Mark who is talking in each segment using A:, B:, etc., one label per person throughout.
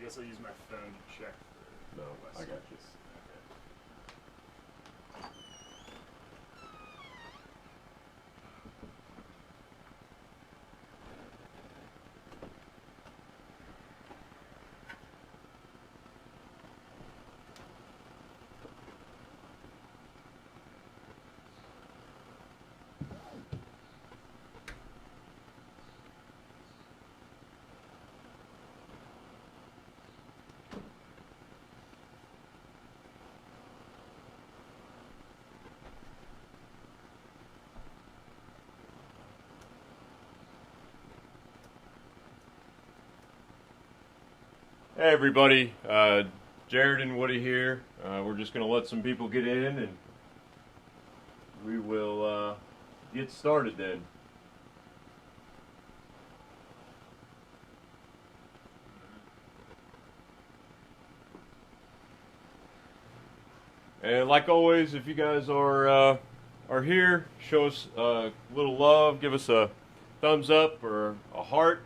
A: guess I'll use my phone to check for
B: I got you. Hey everybody, Jared and Woody here. We're just going to let some people get in and we will get started then. And like always, if you guys are here, show us a little love, give us a thumbs up or a heart.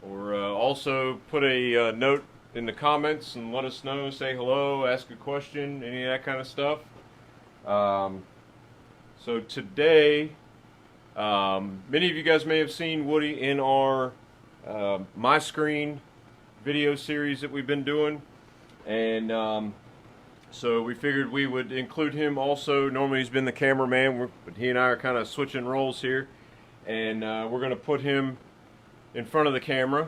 B: Or also put a note in the comments and let us know, say hello, ask a question, any of that kind of stuff. So today, many of you guys may have seen Woody in our My Screen video series that we've been doing. And so we figured we would include him also. Normally he's been the cameraman, but he and I are kind of switching roles here. And we're going to put him in front of the camera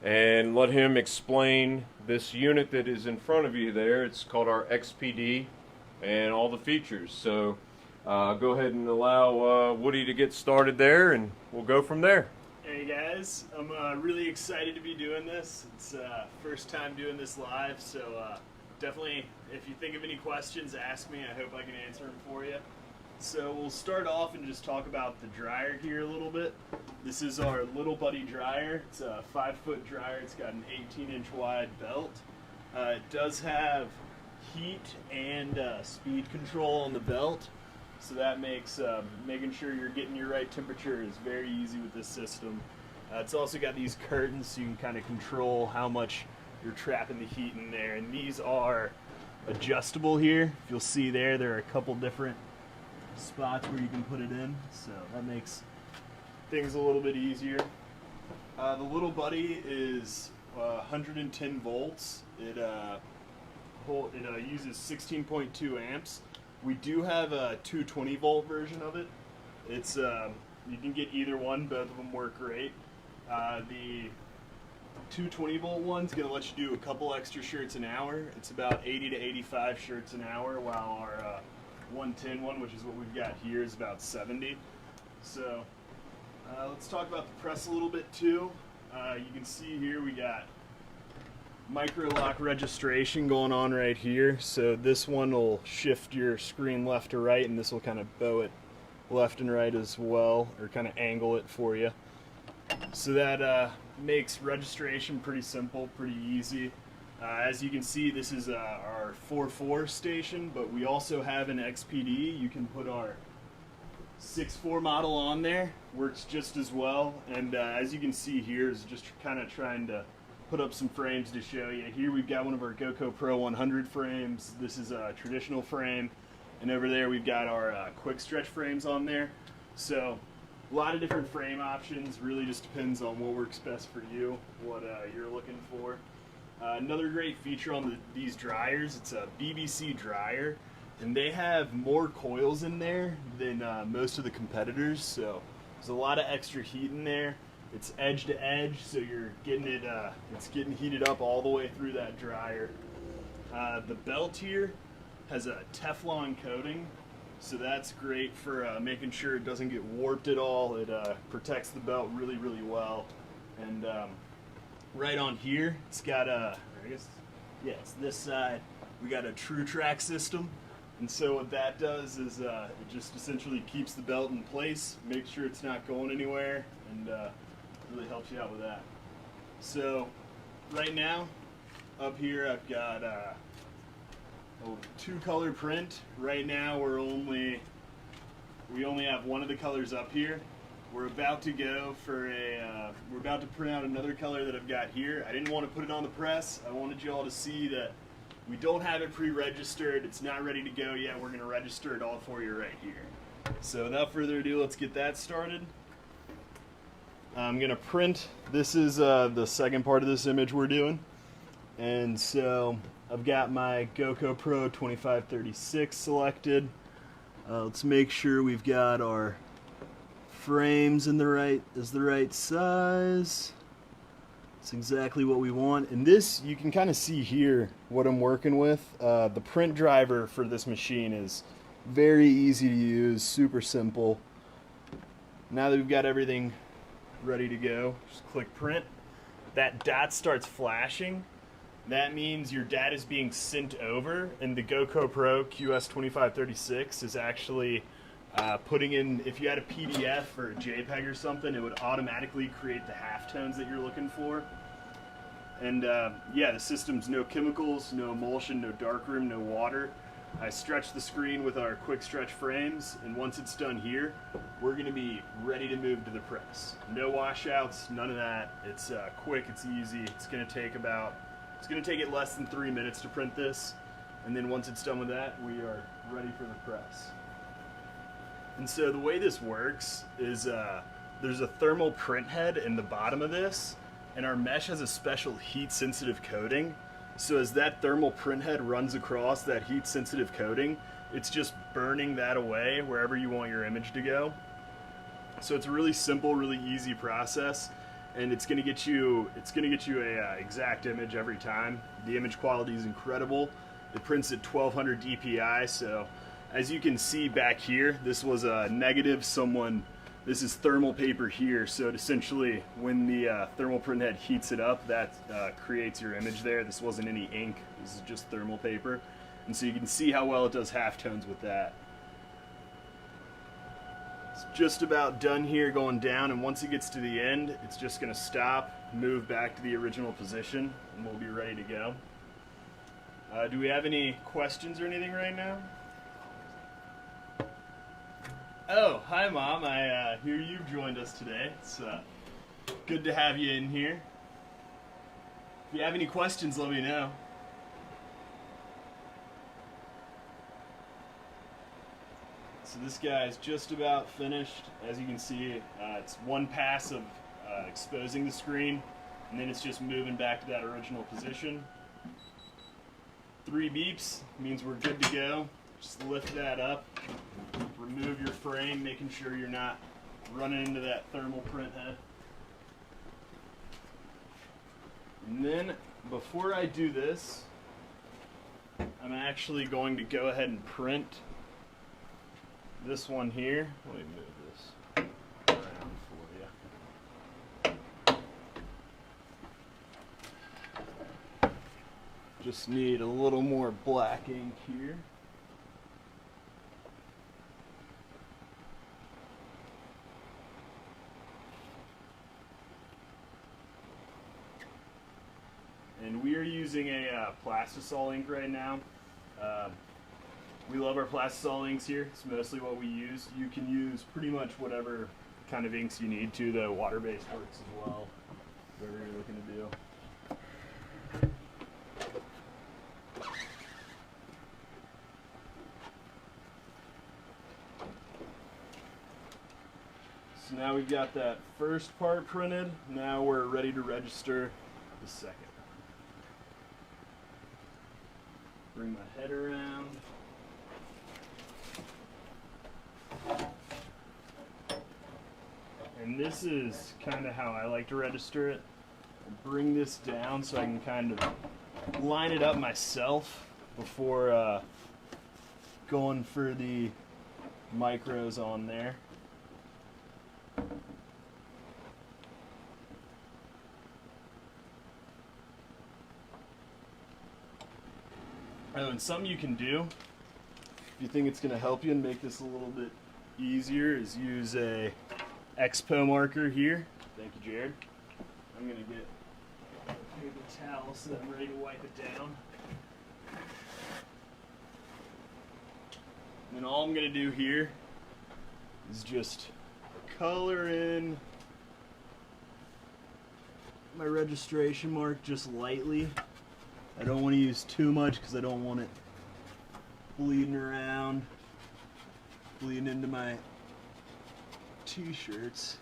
B: and let him explain this unit that is in front of you there. It's called our XPD and all the features. So go ahead and allow Woody to get started there and we'll go from there.
A: Hey guys, I'm really excited to be doing this. It's first time doing this live, so definitely if you think of any questions, ask me. I hope I can answer them for you. So we'll start off and just talk about the dryer here a little bit. This is our little buddy dryer. It's a 5-foot dryer. It's got an 18-inch wide belt. It does have heat and speed control on the belt, so that makes making sure you're getting your right temperature is very easy with this system. It's also got these curtains so you can kind of control how much you're trapping the heat in there, and these are adjustable here. If you'll see there are a couple different spots where you can put it in, so that makes things a little bit easier. The little buddy is 110 volts. It uses 16.2 amps. We do have a 220 volt version of it. It's you can get either one, both of them work great. The 220 volt one's going to let you do a couple extra shirts an hour. It's about 80 to 85 shirts an hour, while our 110 one, which is what we've got here, is about 70. So let's talk about the press a little bit too. You can see here we got Microlock Registration going on right here. So this one will shift your screen left to right, and this will kind of bow it left and right as well, or kind of angle it for you. So that makes registration pretty simple, pretty easy. As you can see, this is our 4.4 station, but we also have an XPD. You can put our 6.4 model on there, works just as well. And as you can see here is just kind of trying to put up some frames to show you. Here we've got one of our GoCo Pro 100 frames. This is a traditional frame. And over there we've got our quick stretch frames on there. So a lot of different frame options. Really just depends on what works best for you, what you're looking for. Another great feature on these dryers, it's a BBC dryer, and they have more coils in there than most of the competitors, so there's a lot of extra heat in there. It's edge to edge, so you're getting it, it's getting heated up all the way through that dryer. The belt here has a Teflon coating, so that's great for making sure it doesn't get warped at all. It protects the belt really, really well. And right on here, it's got a, it's this side, we got a True Track system. And so what that does is it just essentially keeps the belt in place, makes sure it's not going anywhere, and really helps you out with that. So right now, up here I've got a 2-color print. Right now we only have one of the colors up here. we're about to go for we're about to print out another color that I've got here. I didn't want to put it on the press. I wanted you all to see that we don't have it pre-registered. It's not ready to go yet. We're going to register it all for you right here. So without further ado, let's get that started. I'm going to print. This is the second part of this image we're doing. And so I've got my GoCo-Pro 2536 selected. Let's make sure we've got our frames in the right size. It's exactly what we want. And this, you can kind of see here what I'm working with. The print driver for this machine is very easy to use, super simple. Now that we've got everything ready to go, just click print. That dot starts flashing. That means your data is being sent over, and the GoCo-Pro QS2536 is actually putting in, if you had a PDF or a JPEG or something, it would automatically create the halftones that you're looking for. And yeah, the system's no chemicals, no emulsion, no darkroom, no water. I stretch the screen with our quick stretch frames, and once it's done here, we're going to be ready to move to the press. No washouts, none of that. It's quick, it's easy. It's going to take it less than 3 minutes to print this, and then once it's done with that, we are ready for the press. And so the way this works is there's a thermal print head in the bottom of this, and our mesh has a special heat-sensitive coating. So as that thermal print head runs across that heat-sensitive coating, it's just burning that away wherever you want your image to go. So it's a really simple, really easy process, and it's going to get you a exact image every time. The image quality is incredible. It prints at 1200 DPI, so as you can see back here, this was a negative. This is thermal paper here, so essentially when the thermal print head heats it up, that creates your image there. This wasn't any ink, this is just thermal paper. And so you can see how well it does halftones with that. It's just about done here going down, and once it gets to the end, it's just going to stop, move back to the original position, and we'll be ready to go. Do we have any questions or anything right now? Oh, hi Mom, I hear you've joined us today. It's good to have you in here. If you have any questions, let me know. So this guy is just about finished. As you can see, it's one pass of exposing the screen, and then it's just moving back to that original position. 3 beeps means we're good to go. Just lift that up, remove your frame, making sure you're not running into that thermal print head. And then, before I do this, I'm actually going to go ahead and print this one here. Let me move this around for you. Just need a little more black ink here. And we are using a plastisol ink right now. We love our plastisol inks here. It's mostly what we use. You can use pretty much whatever kind of inks you need to. The water-based works as well, whatever you're looking to do. So now we've got that first part printed. Now we're ready to register the second. Bring my head around. And this is kind of how I like to register it. I'll bring this down so I can kind of line it up myself before going for the micros on there. Oh, and something you can do, if you think it's going to help you and make this a little bit easier, is use a Expo marker here. Thank you, Jared. I'm going to get a paper towel so that I'm ready to wipe it down. And then all I'm going to do here is just color in my registration mark just lightly. I don't want to use too much because I don't want it bleeding around, bleeding into my t-shirts.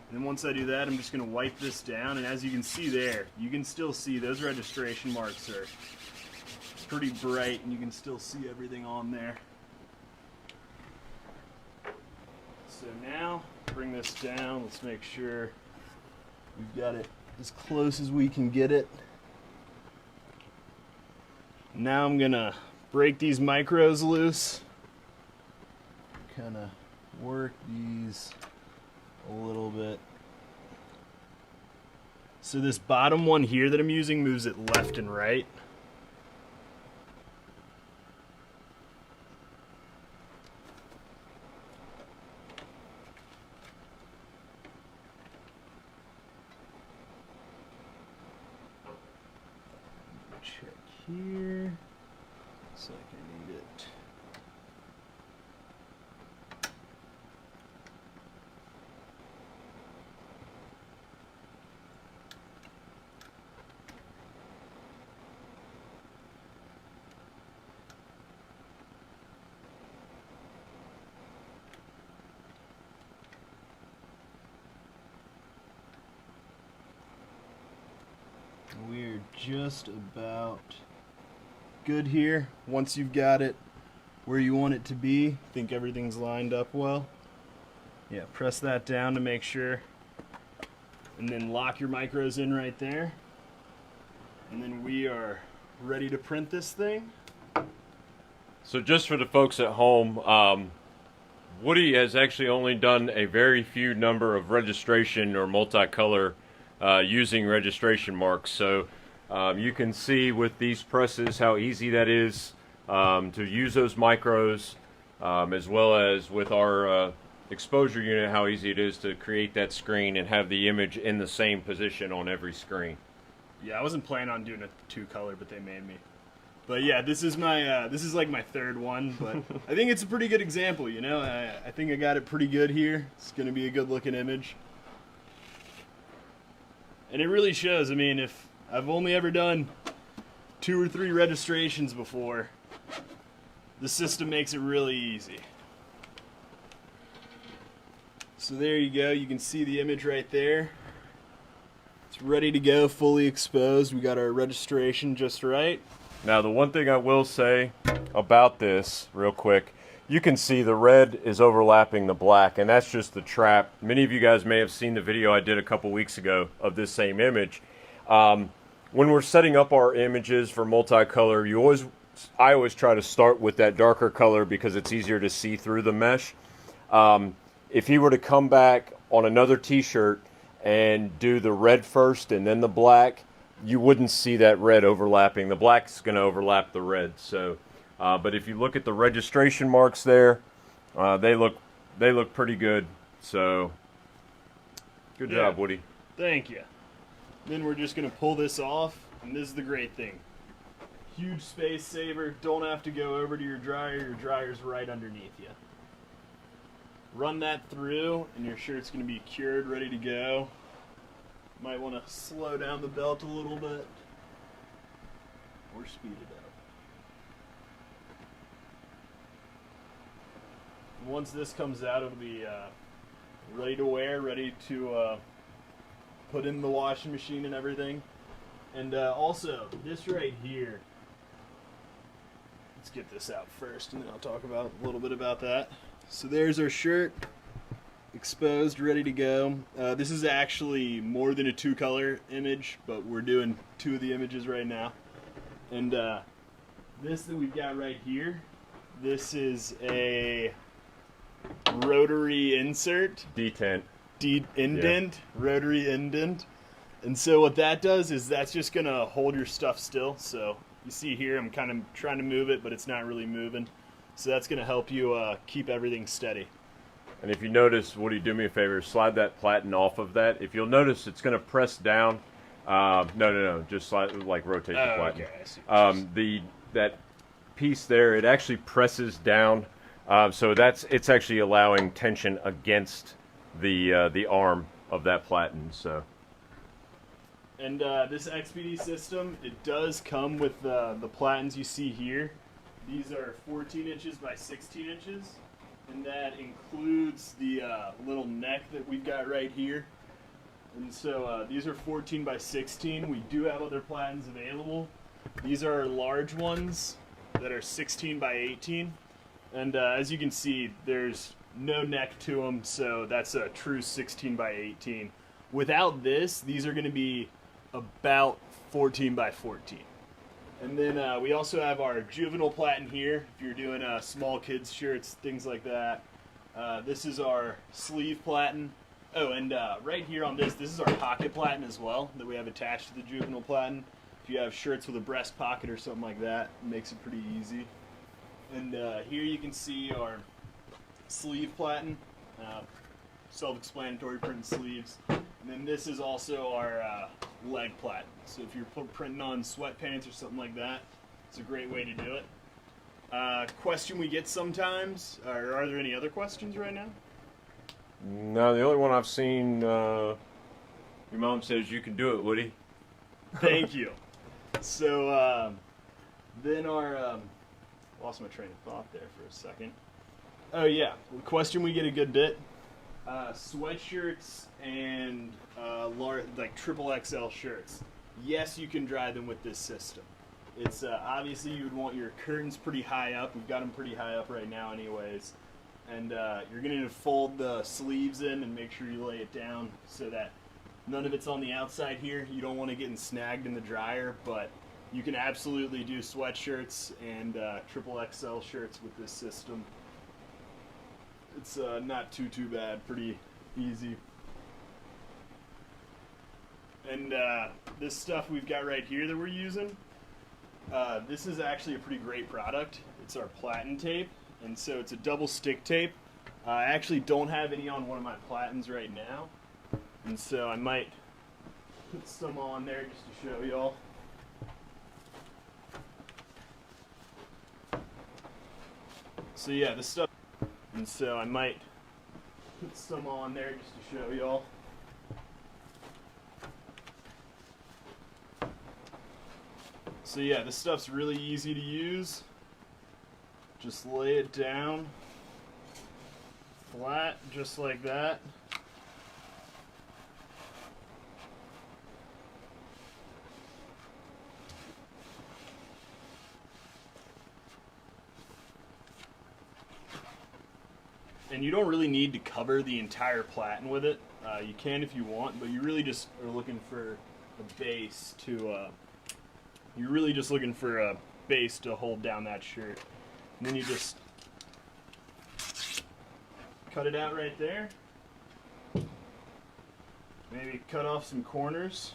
A: And then once I do that, I'm just going to wipe this down, and as you can see there, you can still see those registration marks are pretty bright, and you can still see everything on there. So now, bring this down, let's make sure we've got it as close as we can get it. Now I'm going to break these micros loose, kind of work these a little bit. So this bottom one here that I'm using moves it left and right. Check here. Looks like I need it. We're just about good here. Once you've got it where you want it to be, think everything's lined up well. Yeah, press that down to make sure. And then lock your micros in right there. And then we are ready to print this thing.
B: So just for the folks at home, Woody has actually only done a very few number of registration or multicolor using registration marks. So you can see with these presses how easy that is to use those micros, as well as with our exposure unit, how easy it is to create that screen and have the image in the same position on every screen.
A: Yeah, I wasn't planning on doing a two color, but they made me. But yeah, this is my this is like my third one, but I think it's a pretty good example. You know, I think I got it pretty good here. It's going to be a good looking image. And it really shows. I mean, if I've only ever done 2 or 3 registrations before, the system makes it really easy. So there you go. You can see the image right there. It's ready to go, fully exposed. We got our registration just right.
B: Now, the one thing I will say about this real quick, you can see the red is overlapping the black, and that's just the trap. Many of you guys may have seen the video I did a couple weeks ago of this same image. When we're setting up our images for multicolor, I always try to start with that darker color because it's easier to see through the mesh. If he were to come back on another t-shirt and do the red first and then the black, you wouldn't see that red overlapping. The black's going to overlap the red. So, but if you look at the registration marks there, they look pretty good. So, good job, Woody.
A: Thank you. Then we're just going to pull this off, and this is the great thing. Huge space saver. Don't have to go over to your dryer. Your dryer's right underneath you. Run that through, and your shirt's going to be cured, ready to go. Might want to slow down the belt a little bit, or speed it up. Once this comes out, it'll be ready to wear, ready to put in the washing machine and everything. And also, this right here, let's get this out first, and then I'll talk about a little bit about that. So there's our shirt, exposed, ready to go. This is actually more than a 2-color image, but we're doing 2 of the images right now. And this that we've got right here, this is a rotary insert.
B: Detent.
A: Indent, yeah. Rotary indent. And so what that does is that's just going to hold your stuff still. So you see here I'm kind of trying to move it, but it's not really moving. So that's going to help you keep everything steady.
B: And if you notice, Woody, do me a favor, slide that platen off of that. If you'll notice, it's going to press down. No, just slide, like rotate the platen.
A: Okay, I see.
B: That piece there, it actually presses down So it's actually allowing tension against the arm of that platen. So.
A: And this XPD system, it does come with the platens you see here. These are 14 inches by 16 inches, and that includes the little neck that we've got right here. And so these are 14 by 16. We do have other platens available. These are large ones that are 16 by 18. And as you can see, there's no neck to them, so that's a true 16 by 18. Without this, these are going to be about 14 by 14. And then we also have our juvenile platen here, if you're doing small kids shirts, things like that. This is our sleeve platen. Oh, and right here on this is our pocket platen as well, that we have attached to the juvenile platen. If you have shirts with a breast pocket or something like that, it makes it pretty easy. And here you can see our sleeve platen, self-explanatory printed sleeves. And then this is also our leg platen. So if you're printing on sweatpants or something like that, it's a great way to do it. Question we get sometimes, or are there any other questions right now?
B: No, the only one I've seen, your mom says you can do it, Woody.
A: Thank you. So then our, lost my train of thought there for a second. Oh yeah, the question we get a good bit. Sweatshirts and like triple XL shirts. Yes, you can dry them with this system. It's obviously you would want your curtains pretty high up. We've got them pretty high up right now anyways. And you're going to fold the sleeves in and make sure you lay it down so that none of it's on the outside here. You don't want it getting snagged in the dryer, but you can absolutely do sweatshirts and triple XL shirts with this system. It's not too bad, pretty easy. And this stuff we've got right here that we're using, this is actually a pretty great product. It's our platen tape, and so it's a double stick tape. I actually don't have any on one of my platens right now, and so I might put some on there just to show y'all. So yeah, this stuff. And so I might put some on there just to show y'all. So yeah, this stuff's really easy to use. Just lay it down flat, just like that. And you don't really need to cover the entire platen with it. You can if you want, but you really just are looking for a base to. You're really just looking for a base to hold down that shirt, and then you just cut it out right there. Maybe cut off some corners.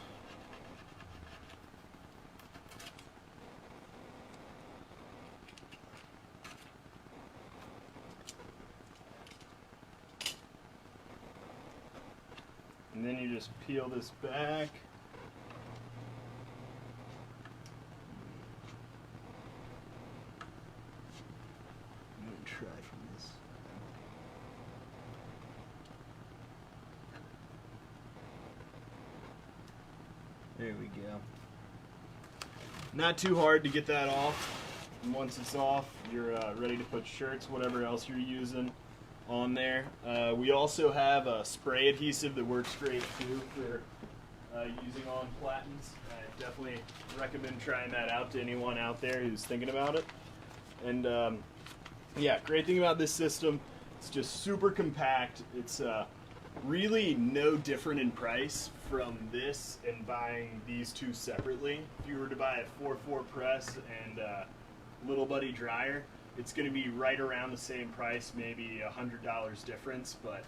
A: And then you just peel this back. I'm going to try from this. There we go. Not too hard to get that off. And once it's off, you're ready to put shirts, whatever else you're using, on there. We also have a spray adhesive that works great too for using on platens. I definitely recommend trying that out to anyone out there who's thinking about it. And yeah, great thing about this system, it's just super compact. It's really no different in price from this and buying these two separately. If you were to buy a 4.4 press and Little Buddy dryer, it's going to be right around the same price, maybe $100 difference, but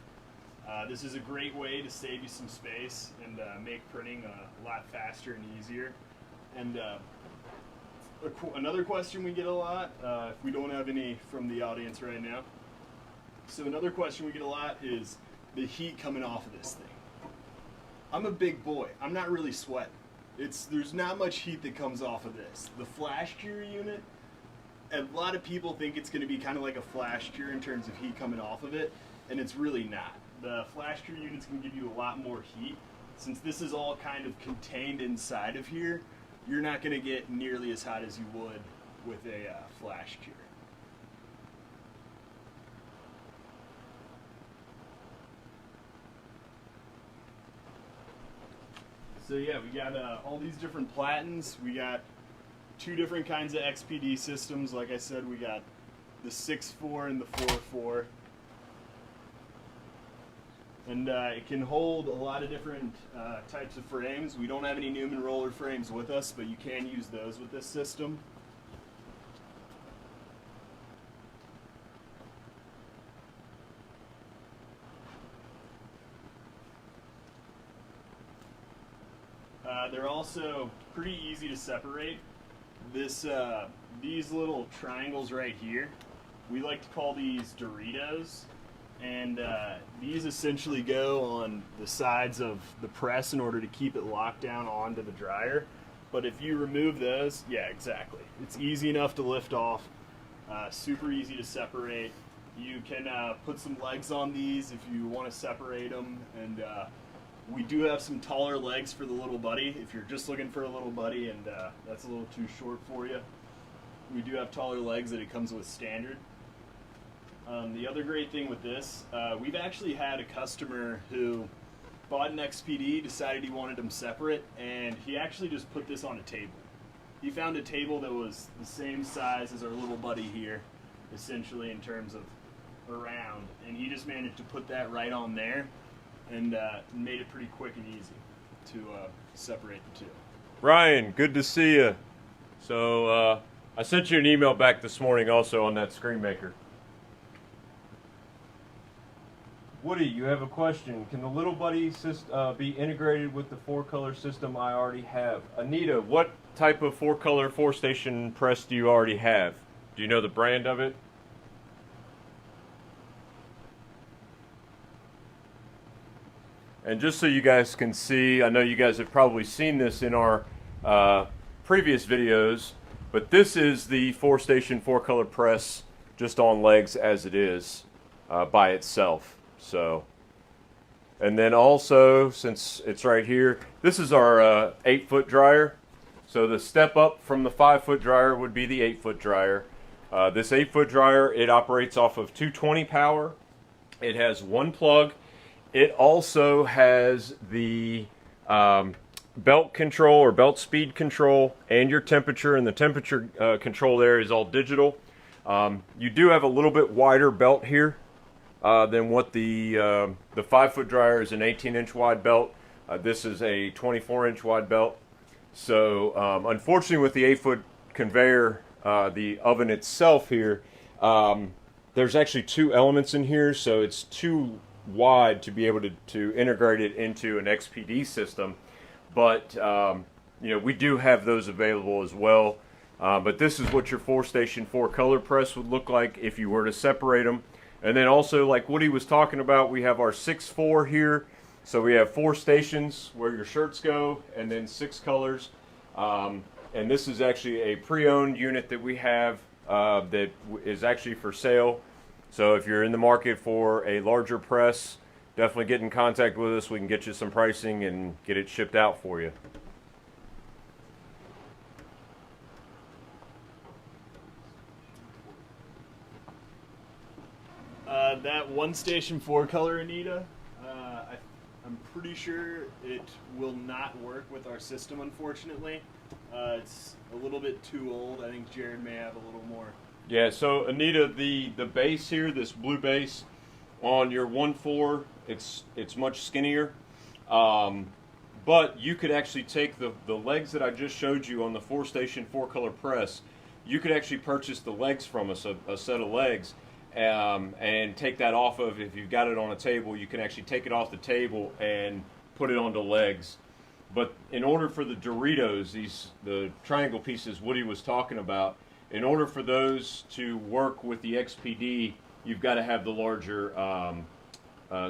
A: this is a great way to save you some space and make printing a lot faster and easier. And another question we get a lot, if we don't have any from the audience right now, so another question we get a lot is the heat coming off of this thing. I'm a big boy. I'm not really sweating. There's not much heat that comes off of this. The flash cure unit, a lot of people think it's going to be kind of like a flash cure in terms of heat coming off of it, and it's really not. The flash cure unit's going to give you a lot more heat. Since this is all kind of contained inside of here, you're not going to get nearly as hot as you would with a flash cure. So yeah, we got all these different platens. We got 2 different kinds of XPD systems. Like I said, we got the 6.4 and the 4.4. And it can hold a lot of different types of frames. We don't have any Newman roller frames with us, but you can use those with this system. They're also pretty easy to separate. These little triangles right here, we like to call these Doritos, and these essentially go on the sides of the press in order to keep it locked down onto the dryer. But if you remove those, yeah, exactly. It's easy enough to lift off, super easy to separate. You can put some legs on these if you want to separate them, and we do have some taller legs for the little buddy if you're just looking for a little buddy and that's a little too short for you. We do have taller legs that it comes with standard. The other great thing with this, we've actually had a customer who bought an XPD, decided he wanted them separate, and he actually just put this on a table. He found a table that was the same size as our little buddy here, essentially in terms of around, and he just managed to put that right on there and made it pretty quick and easy to separate the two.
B: Ryan, good to see you. So I sent you an email back this morning also on that screen maker. Woody, you have a question. Can the little buddy be integrated with the 4-color system I already have? Anita, what type of 4-color 4-station press do you already have? Do you know the brand of it? And just so you guys can see, I know you guys have probably seen this in our previous videos, but this is the 4-station 4-color press just on legs as it is by itself. So, and then also, since it's right here, this is our 8-foot dryer. So the step up from the 5-foot dryer would be the 8-foot dryer. This 8-foot dryer, it operates off of 220 power. It has 1 plug. It also has the belt control or belt speed control and your temperature, and the temperature control there is all digital. You do have a little bit wider belt here than what the 5-foot dryer is. An 18-inch wide belt. This is a 24-inch wide belt. So unfortunately with the 8-foot conveyor, the oven itself here, there's actually 2 elements in here, so it's too wide to be able to integrate it into an XPD system. But you know, we do have those available as well. But this is what your 4-station 4-color press would look like if you were to separate them. And then also, like Woody was talking about, we have our 6.4 here. So we have 4 stations where your shirts go, and then 6 colors. And this is actually a pre-owned unit that we have that is actually for sale. So if you're in the market for a larger press, definitely get in contact with us. We can get you some pricing and get it shipped out for you.
A: That 1-station 4-color, Anita, I'm pretty sure it will not work with our system, unfortunately. It's a little bit too old. I think Jared may have a little more.
B: Yeah, so Anita, the base here, this blue base on your 1.4, it's much skinnier. But you could actually take the legs that I just showed you on the 4-station 4-color press. You could actually purchase the legs from us, a set of legs, and take that off of, if you've got it on a table, you can actually take it off the table and put it onto legs. But in order for the Doritos, the triangle pieces Woody was talking about, in order for those to work with the XPD, you've got to have the larger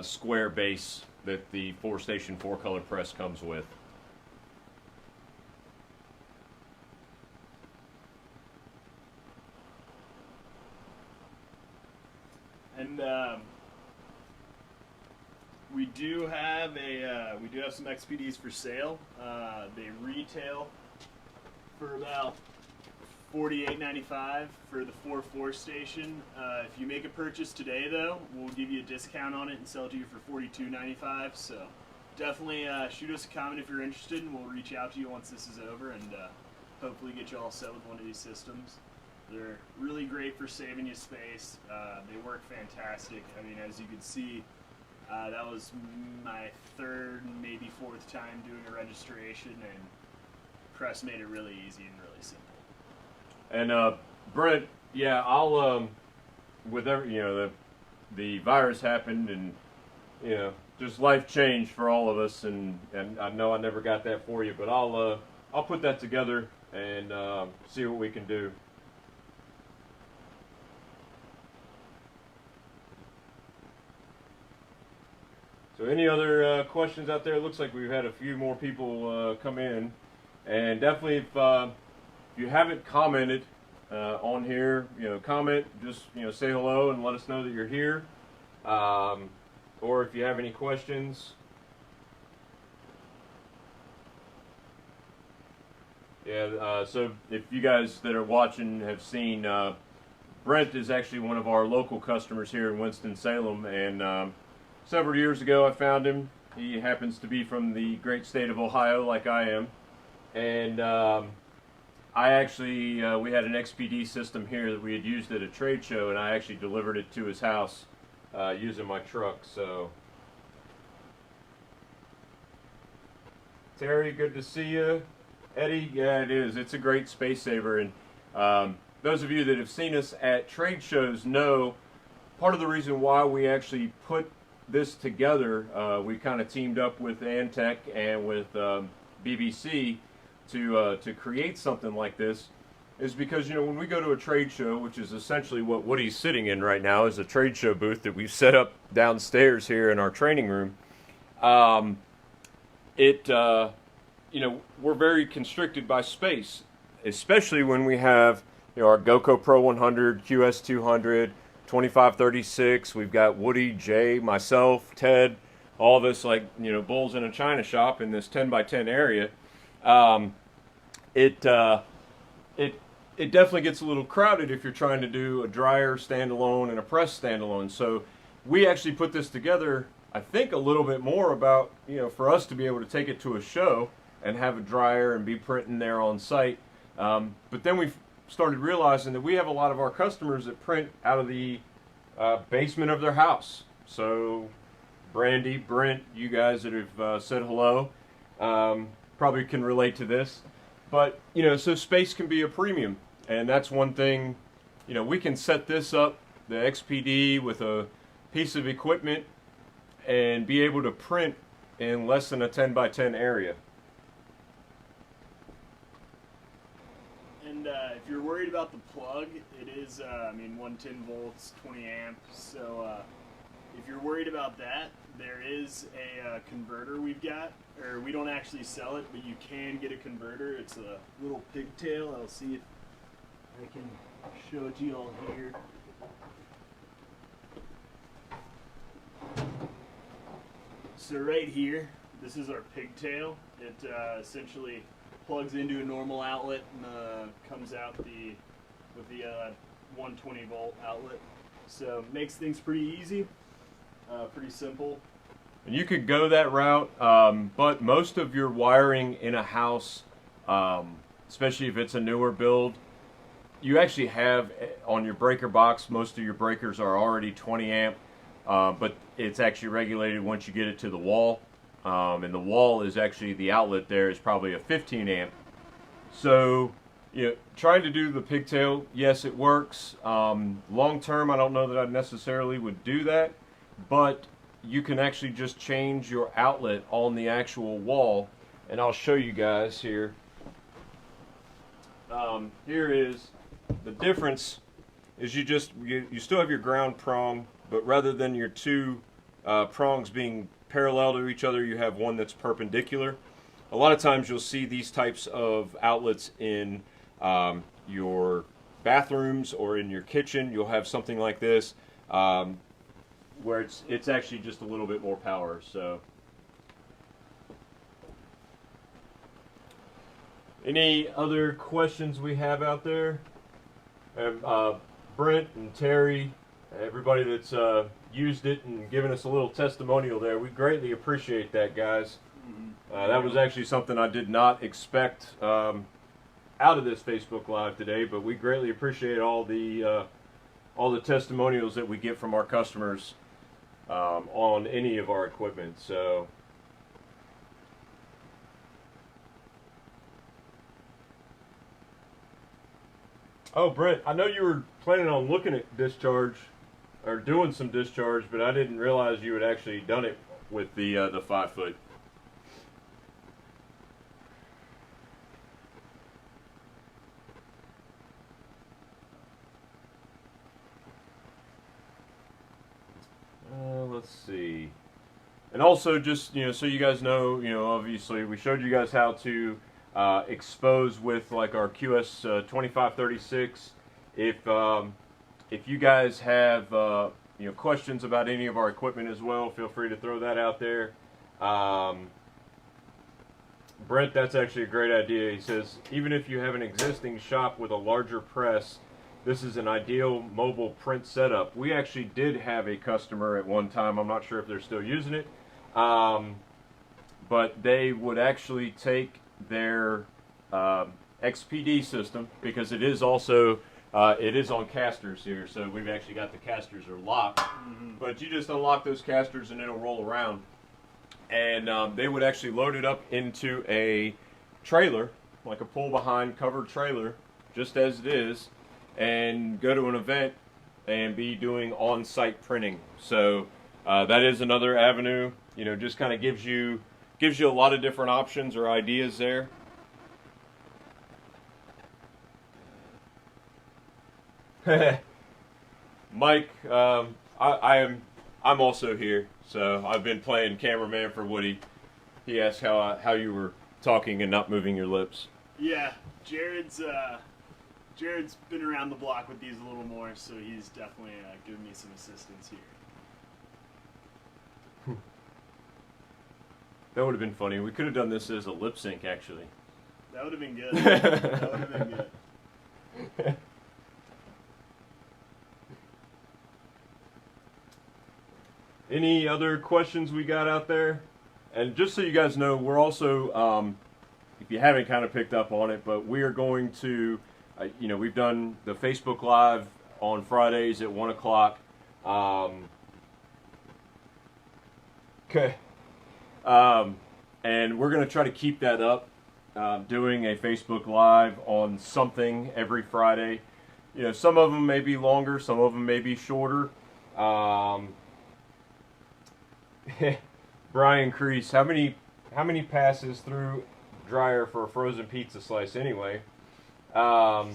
B: square base that the 4-station 4-color press comes with.
A: We do have some XPDs for sale. They retail for about $48.95 for the 4.4 station. If you make a purchase today, though, we'll give you a discount on it and sell it to you for $42.95. So definitely shoot us a comment if you're interested, and we'll reach out to you once this is over and hopefully get you all set with one of these systems. They're really great for saving you space. They work fantastic. I mean, as you can see, that was my third, maybe fourth time doing a registration, and Press made it really easy and really simple.
B: And Brent, yeah, I'll with every, the virus happened, and just life changed for all of us, and I know I never got that for you, but I'll put that together and see what we can do. So any other questions out there? It looks like we've had a few more people come in, and definitely if you haven't commented on here, comment, just say hello and let us know that you're here, or if you have any questions. Yeah, so if you guys that are watching have seen, Brent is actually one of our local customers here in Winston-Salem, and several years ago I found him. He happens to be from the great state of Ohio, like I am, and I actually, we had an XPD system here that we had used at a trade show, and I actually delivered it to his house using my truck. So, Terry, good to see you. Eddie, yeah, it is. It's a great space saver, and those of you that have seen us at trade shows know part of the reason why we actually put this together, we kind of teamed up with Antec and with BBC to create something like this, is because when we go to a trade show, which is essentially what Woody's sitting in right now, is a trade show booth that we've set up downstairs here in our training room. We're very constricted by space, especially when we have our GoCo Pro 100, QS 200, 2536. We've got Woody, Jay, myself, Ted, all of us like bulls in a china shop in this 10 by 10 area. It definitely gets a little crowded if you're trying to do a dryer standalone and a press standalone. So we actually put this together, I think, a little bit more about for us to be able to take it to a show and have a dryer and be printing there on site. But then we started realizing that we have a lot of our customers that print out of the basement of their house. So Brandy, Brent, you guys that have said hello, probably can relate to this. But so space can be a premium, and that's one thing. We can set this up, the XPD, with a piece of equipment and be able to print in less than a 10 by 10 area.
A: And if you're worried about the plug, it is 110 volts, 20 amps. So if you're worried about that, there is a converter we've got, or we don't actually sell it, but you can get a converter. It's a little pigtail. I'll see if I can show it to you all here. So right here, this is our pigtail. It essentially plugs into a normal outlet and comes out with the 120 volt outlet. So makes things pretty easy, pretty simple.
B: And you could go that route, but most of your wiring in a house, especially if it's a newer build, you actually have on your breaker box, most of your breakers are already 20 amp, but it's actually regulated once you get it to the wall. And the wall is actually, the outlet there is probably a 15 amp. So, trying to do the pigtail, yes, it works. Long term, I don't know that I necessarily would do that, but you can actually just change your outlet on the actual wall, and I'll show you guys here. Here is the difference. Is you still have your ground prong, but rather than your two prongs being parallel to each other, you have one that's perpendicular. A lot of times you'll see these types of outlets in your bathrooms or in your kitchen. You'll have something like this. where it's actually just a little bit more power. So, any other questions we have out there? Brent and Terry, everybody that's used it and given us a little testimonial there, we greatly appreciate that, guys. That was actually something I did not expect out of this Facebook Live today, but we greatly appreciate all the testimonials that we get from our customers on any of our equipment. So, oh, Brent, I know you were planning on looking at discharge or doing some discharge, but I didn't realize you had actually done it with the 5-foot. Let's see. And also, just so you guys know, obviously we showed you guys how to expose with like our QS 2536. If you guys have questions about any of our equipment as well, feel free to throw that out there. Brent, that's actually a great idea. He says, even if you have an existing shop with a larger press, this is an ideal mobile print setup. We actually did have a customer at one time. I'm not sure if they're still using it. But they would actually take their XPD system, because it is also it is on casters here, so we've actually got the casters are locked. But you just unlock those casters and it'll roll around, and they would actually load it up into a trailer, like a pull behind covered trailer, just as it is, and go to an event and be doing on-site printing. So that is another avenue. Just kind of gives you a lot of different options or ideas there. Mike, I'm also here, so I've been playing cameraman for Woody. He asked how you were talking and not moving your lips.
A: Yeah, Jared's been around the block with these a little more, so he's definitely giving me some assistance here.
B: That would have been funny. We could have done this as a lip sync, actually.
A: That would have been good. That would have been good.
B: Any other questions we got out there? And just so you guys know, we're also, if you haven't kind of picked up on it, but we are going to, we've done the Facebook Live on Fridays at 1 o'clock. Okay. And we're going to try to keep that up, doing a Facebook Live on something every Friday. Some of them may be longer, some of them may be shorter. Brian Crease, how many passes through dryer for a frozen pizza slice anyway? Oh,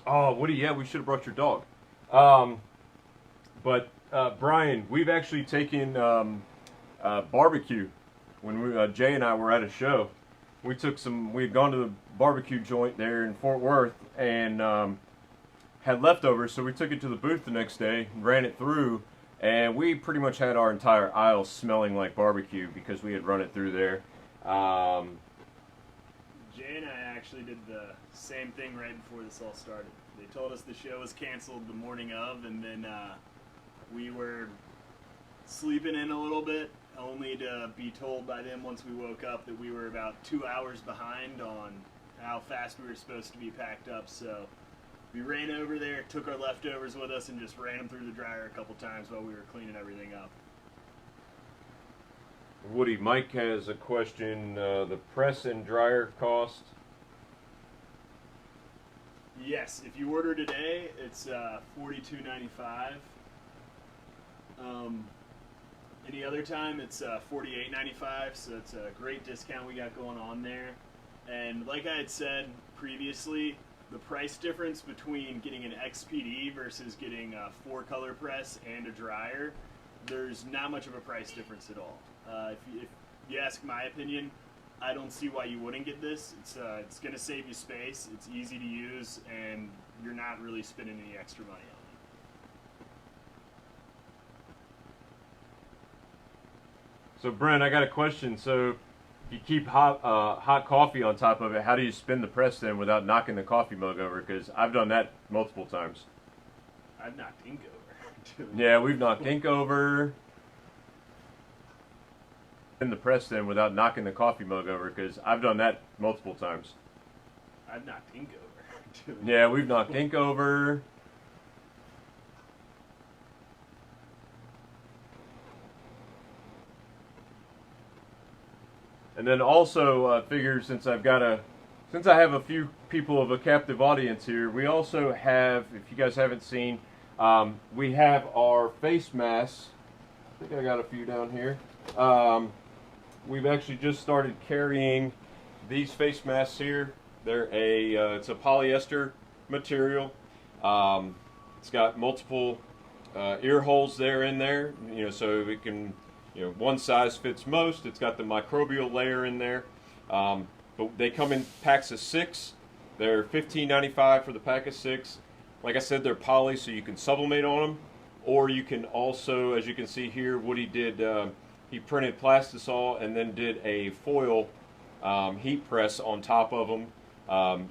B: Woody, yeah, we should have brought your dog. But Brian, we've actually taken barbecue. When Jay and I were at a show, we had gone to the barbecue joint there in Fort Worth and had leftovers, so we took it to the booth the next day and ran it through, and we pretty much had our entire aisle smelling like barbecue because we had run it through there.
A: Jay and I actually did the same thing right before this all started. They told us the show was canceled the morning of, and then we were sleeping in a little bit, only to be told by them once we woke up that we were about 2 hours behind on how fast we were supposed to be packed up. So we ran over there, took our leftovers with us, and just ran them through the dryer a couple times while we were cleaning everything up.
B: Woody, Mike has a question. The press and dryer cost?
A: Yes, if you order today, it's $42.95. Any other time, it's $48.95, so it's a great discount we got going on there. And like I had said previously, the price difference between getting an XPD versus getting a 4-color press and a dryer, there's not much of a price difference at all. If you ask my opinion, I don't see why you wouldn't get this. It's going to save you space, it's easy to use, and you're not really spending any extra money on
B: So Brent, I got a question. So you keep hot coffee on top of it. How do you spin the press then without knocking the coffee mug over? Because I've done that multiple times.
A: I've knocked ink over.
B: Yeah, we've knocked ink over. In the press then without knocking the coffee mug over, because I've done that multiple times.
A: I've knocked ink over.
B: Yeah, we've knocked ink over. And then also figure since I have a few people of a captive audience here, we also have, if you guys haven't seen, we have our face masks. I think I got a few down here. We've actually just started carrying these face masks here. They're it's a polyester material. It's got multiple ear holes there in there, so it can, one size fits most. It's got the microbial layer in there. But they come in packs of 6. They're $15.95 for the pack of 6. Like I said, they're poly, so you can sublimate on them, or you can also, as you can see here, Woody did. He printed plastisol and then did a foil heat press on top of them.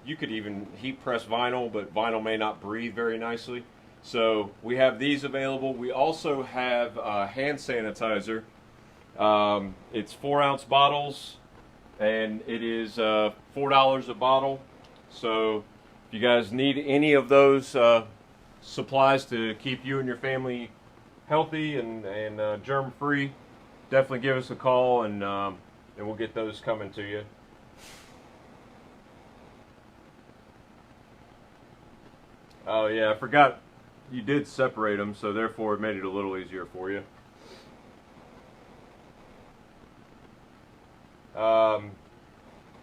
B: You could even heat press vinyl, but vinyl may not breathe very nicely. So we have these available. We also have hand sanitizer. It's 4-ounce bottles, and it is $4 a bottle. So if you guys need any of those supplies to keep you and your family healthy and germ-free, definitely give us a call, and we'll get those coming to you. Oh yeah, I forgot you did separate them, so therefore it made it a little easier for you.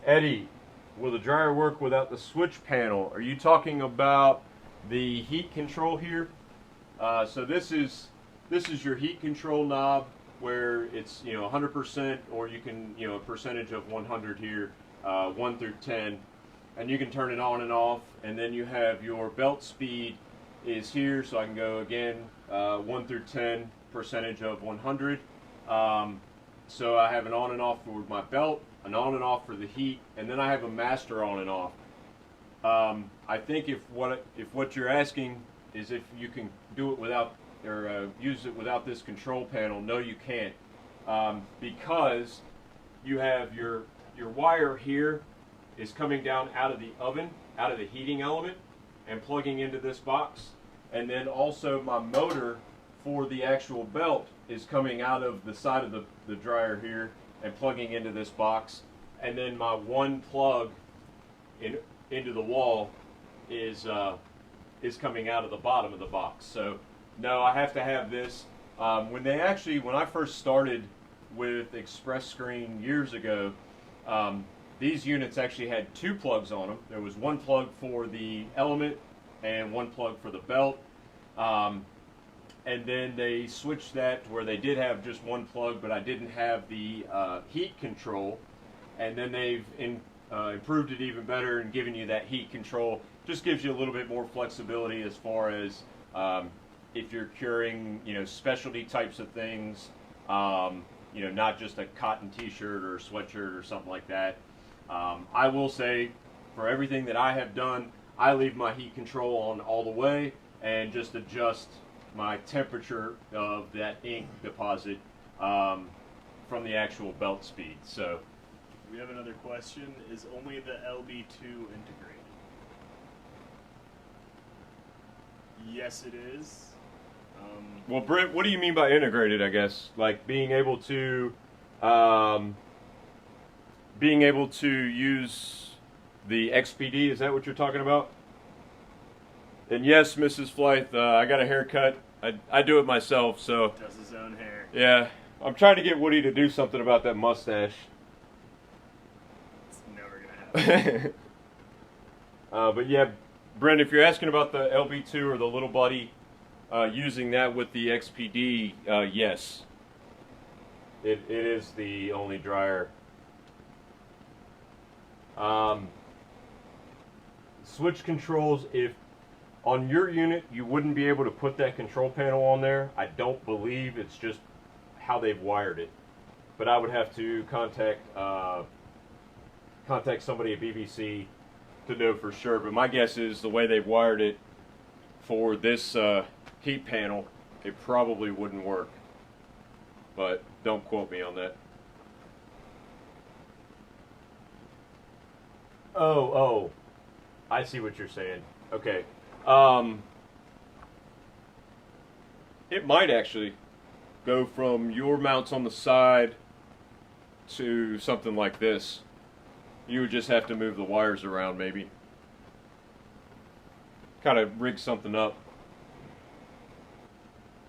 B: Eddie, will the dryer work without the switch panel? Are you talking about the heat control here? So this is your heat control knob, where it's 100%, or you can a percentage of 100 here, 1 through 10, and you can turn it on and off. And then you have your belt speed is here, so I can go again 1 through 10, percentage of 100. So I have an on and off for my belt, an on and off for the heat, and then I have a master on and off. I think if what you're asking is if you can do it without, or use it without this control panel, no, you can't, because you have your wire here is coming down out of the oven, out of the heating element, and plugging into this box, and then also my motor for the actual belt is coming out of the side of the dryer here and plugging into this box, and then my one plug into the wall is coming out of the bottom of the box. So no, I have to have this. When I first started with Express Screen years ago, these units actually had 2 plugs on them. There was one plug for the element and one plug for the belt. And then they switched that to where they did have just one plug, but I didn't have the heat control. And then they've improved it even better and given you that heat control. Just gives you a little bit more flexibility as far as if you're curing, specialty types of things, not just a cotton t-shirt or sweatshirt or something like that. I will say, for everything that I have done, I leave my heat control on all the way and just adjust my temperature of that ink deposit from the actual belt speed. So
A: we have another question. Is only the LB2 integrated? Yes, it is.
B: Well, Brent, what do you mean by integrated, I guess? Like being able to use the XPD, is that what you're talking about? And yes, Mrs. Flythe, I got a haircut. I do it myself, so.
A: Does his own hair.
B: Yeah, I'm trying to get Woody to do something about that mustache.
A: It's never gonna happen.
B: But yeah, Brent, if you're asking about the LB2 or the little buddy, using that with the XPD, yes. It is the only dryer. Switch controls, if on your unit you wouldn't be able to put that control panel on there, I don't believe, it's just how they've wired it. but I would have to contact somebody at BBC to know for sure. But my guess is the way they've wired it for this heat panel, it probably wouldn't work. But don't quote me on that. Oh, I see what you're saying. Okay. It might actually go from your mounts on the side to something like this. You would just have to move the wires around, maybe. Kind of rig something up.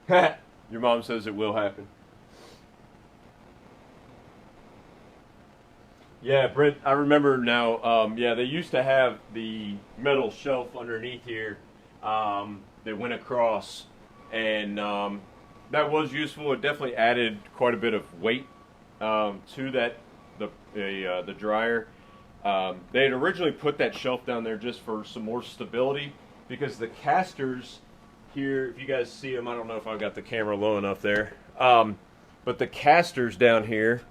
B: Your mom says it will happen. Yeah, Brent, I remember now. Yeah, they used to have the metal shelf underneath here that went across, and that was useful. It definitely added quite a bit of weight to that the dryer. They had originally put that shelf down there just for some more stability, because the casters here, if you guys see them, I don't know if I've got the camera low enough there, but the casters down here,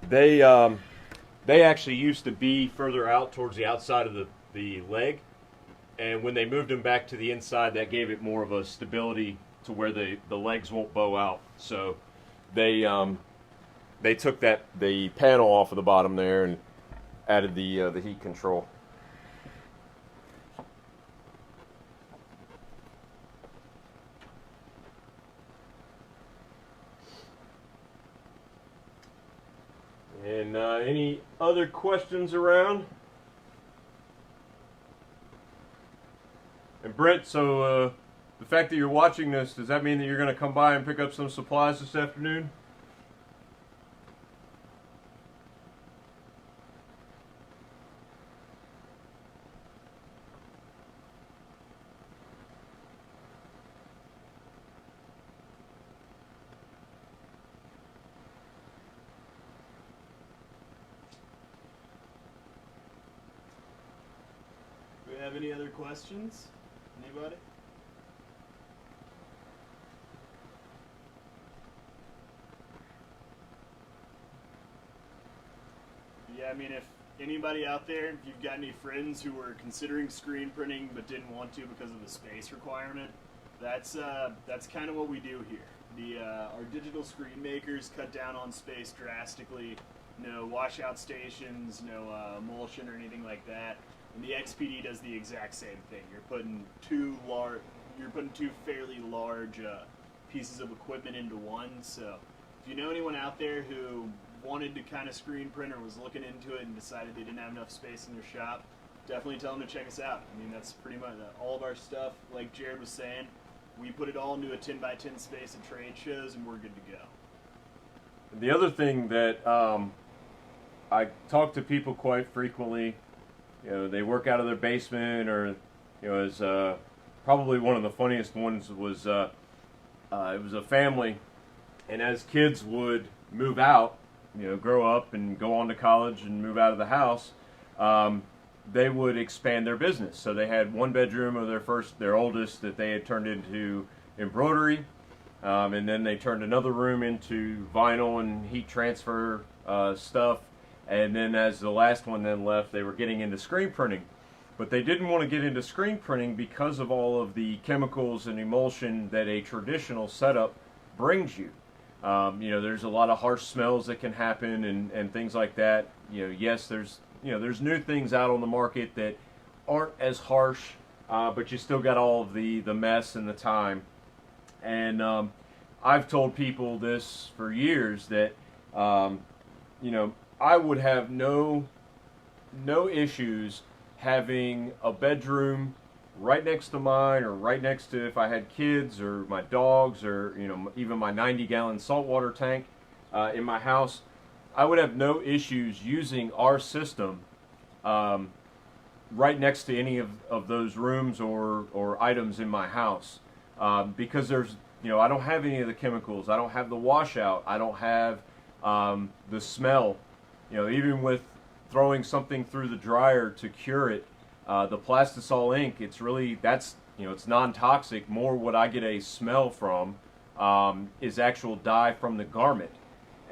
B: they actually used to be further out towards the outside of the leg, and when they moved them back to the inside, that gave it more of a stability to where the legs won't bow out. So they took the panel off of the bottom there and added the heat control. And any other questions around? And Brent, so the fact that you're watching this, does that mean that you're going to come by and pick up some supplies this afternoon?
A: Do we have any other questions? Anybody? Yeah, I mean, if anybody out there, if you've got any friends who were considering screen printing but didn't want to because of the space requirement, that's kind of what we do here. Our digital screen makers cut down on space drastically. No washout stations, no emulsion or anything like that. And the XPD does the exact same thing. You're putting two fairly large pieces of equipment into one. So if you know anyone out there who wanted to kind of screen print or was looking into it and decided they didn't have enough space in their shop, definitely tell them to check us out. I mean, that's pretty much all of our stuff. Like Jared was saying, we put it all into a 10x10 space at trade shows, and we're good to go.
B: The other thing that I talk to people quite frequently, you know, they work out of their basement, or, you know, as probably one of the funniest ones was it was a family, and as kids would move out, you know, grow up and go on to college and move out of the house, they would expand their business. So they had one bedroom of their oldest that they had turned into embroidery, and then they turned another room into vinyl and heat transfer stuff. And then as the last one then left, they were getting into screen printing. But they didn't want to get into screen printing because of all of the chemicals and emulsion that a traditional setup brings you. You know, there's a lot of harsh smells that can happen and things like that. You know, yes, there's new things out on the market that aren't as harsh, but you still got all of the mess and the time. And I've told people this for years that, you know, I would have no issues having a bedroom right next to mine, or right next to, if I had kids or my dogs, or, you know, even my 90-gallon saltwater tank in my house. I would have no issues using our system right next to any of those rooms or items in my house, because there's, you know, I don't have any of the chemicals, I don't have the washout, I don't have the smell. You know, even with throwing something through the dryer to cure it, the plastisol ink, it's really, that's, you know, it's non-toxic. More what I get a smell from is actual dye from the garment.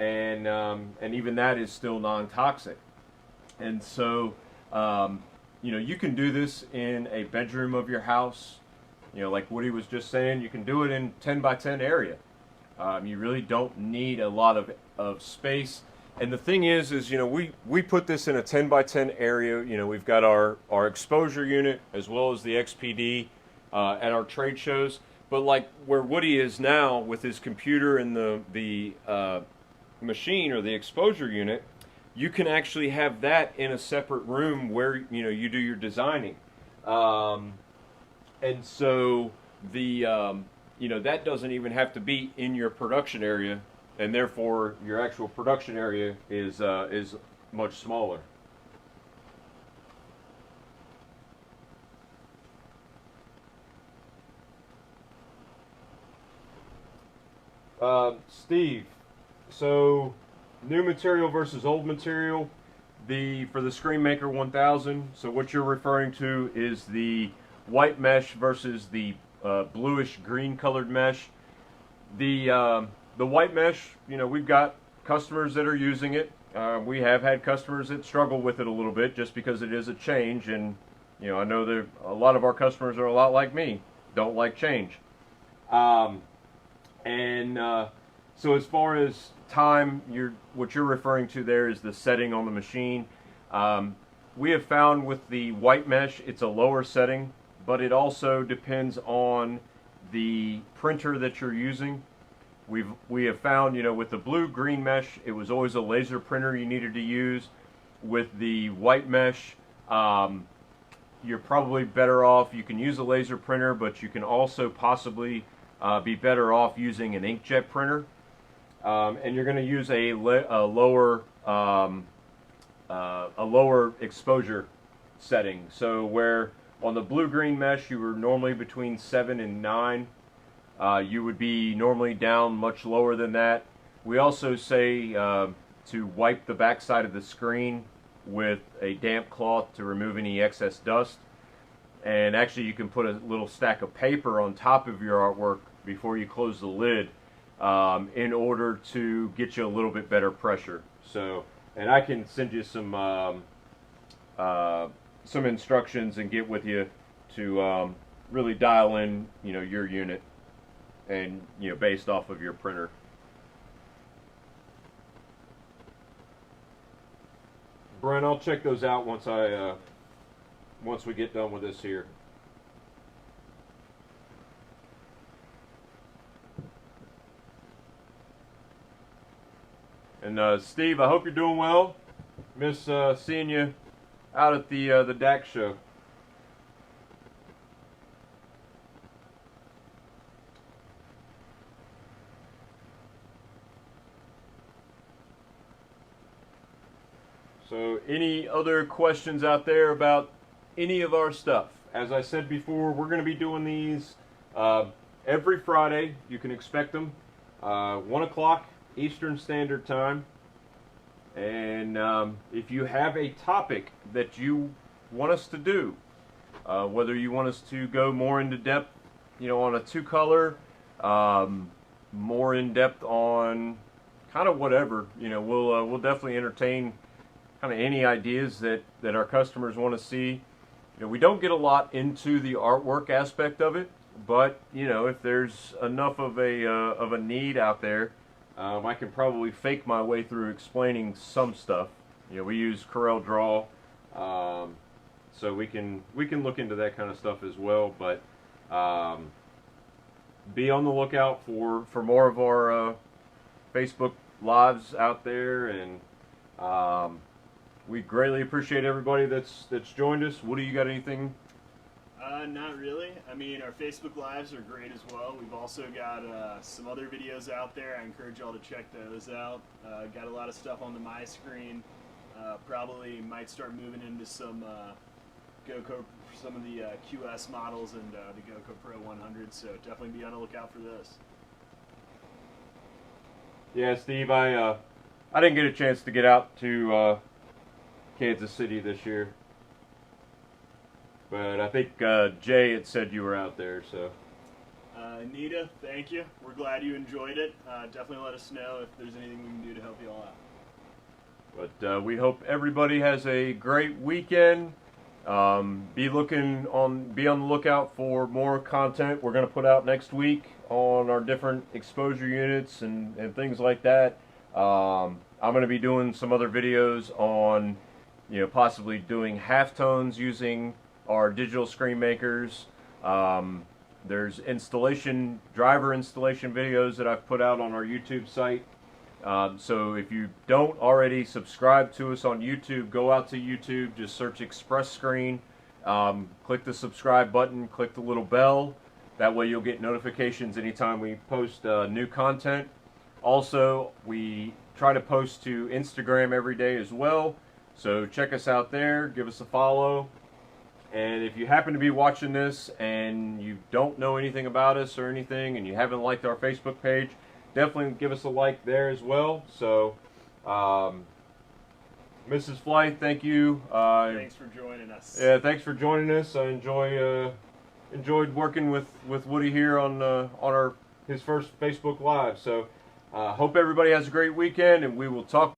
B: and even that is still non-toxic. And so, you know, you can do this in a bedroom of your house. You know, like Woody was just saying, you can do it in 10 by 10 area. You really don't need a lot of space. And the thing is, you know, we put this in a 10 by 10 area. You know, we've got our exposure unit as well as the XPD at our trade shows. But like where Woody is now with his computer and the machine or the exposure unit, you can actually have that in a separate room where, you know, you do your designing. And so you know, that doesn't even have to be in your production area, and therefore your actual production area is much smaller. Steve, so new material versus old material. For the ScreenMaker 1000, so what you're referring to is the white mesh versus the bluish green colored mesh. The white mesh, you know, we've got customers that are using it. We have had customers that struggle with it a little bit just because it is a change, and you know, I know that a lot of our customers are a lot like me, don't like change. So as far as time, what you're referring to there is the setting on the machine. We have found with the white mesh, it's a lower setting, but it also depends on the printer that you're using. We have found, you know, with the blue-green mesh, it was always a laser printer you needed to use. With the white mesh, you're probably better off. You can use a laser printer, but you can also possibly be better off using an inkjet printer. And you're going to use a lower exposure setting. So where on the blue-green mesh you were normally between 7 and 9, you would be normally down much lower than that. We also say to wipe the back side of the screen with a damp cloth to remove any excess dust. And actually you can put a little stack of paper on top of your artwork before you close the lid in order to get you a little bit better pressure. So, and I can send you some instructions and get with you to really dial in, you know, your unit, and you know, based off of your printer. Brent, I'll check those out once we get done with this here. And Steve, I hope you're doing well. Miss seeing you out at the DAC show. So any other questions out there about any of our stuff? As I said before, we're going to be doing these every Friday. You can expect them 1 o'clock Eastern Standard Time. And if you have a topic that you want us to do, whether you want us to go more into depth, you know, on a 2-color, more in depth on kind of whatever, you know, we'll definitely entertain kind of any ideas that our customers want to see. You know, we don't get a lot into the artwork aspect of it, but you know, if there's enough of a need out there, I can probably fake my way through explaining some stuff. You know, we use Corel Draw, so we can look into that kind of stuff as well. But be on the lookout for more of our Facebook lives out there, and we greatly appreciate everybody that's joined us. Woody, you got anything?
A: Not really. I mean, our Facebook Lives are great as well. We've also got some other videos out there. I encourage y'all to check those out. Got a lot of stuff on the My Screen. Probably might start moving into some GoCo, some of the QS models and the GoCo Pro 100. So definitely be on the lookout for this.
B: Yeah, Steve, I didn't get a chance to get out to Kansas City this year. But I think Jay had said you were out there, so.
A: Anita, thank you. We're glad you enjoyed it. Definitely let us know if there's anything we can do to help you.
B: But we hope everybody has a great weekend. Be on the lookout for more content we're going to put out next week on our different exposure units and things like that. I'm going to be doing some other videos on, possibly doing halftones using our digital screen makers. There's driver installation videos that I've put out on our YouTube site. So if you don't already subscribe to us on YouTube, go out to YouTube, just search Express Screen, click the subscribe button, click the little bell. That way you'll get notifications anytime we post new content. Also, we try to post to Instagram every day as well, so check us out there, give us a follow. And if you happen to be watching this and you don't know anything about us or anything, and you haven't liked our Facebook page, definitely give us a like there as well. So, Mrs. Fly, thank you.
A: Thanks for joining us.
B: Yeah, thanks for joining us. I enjoyed working with Woody here on his first Facebook Live. So, hope everybody has a great weekend, and we will talk.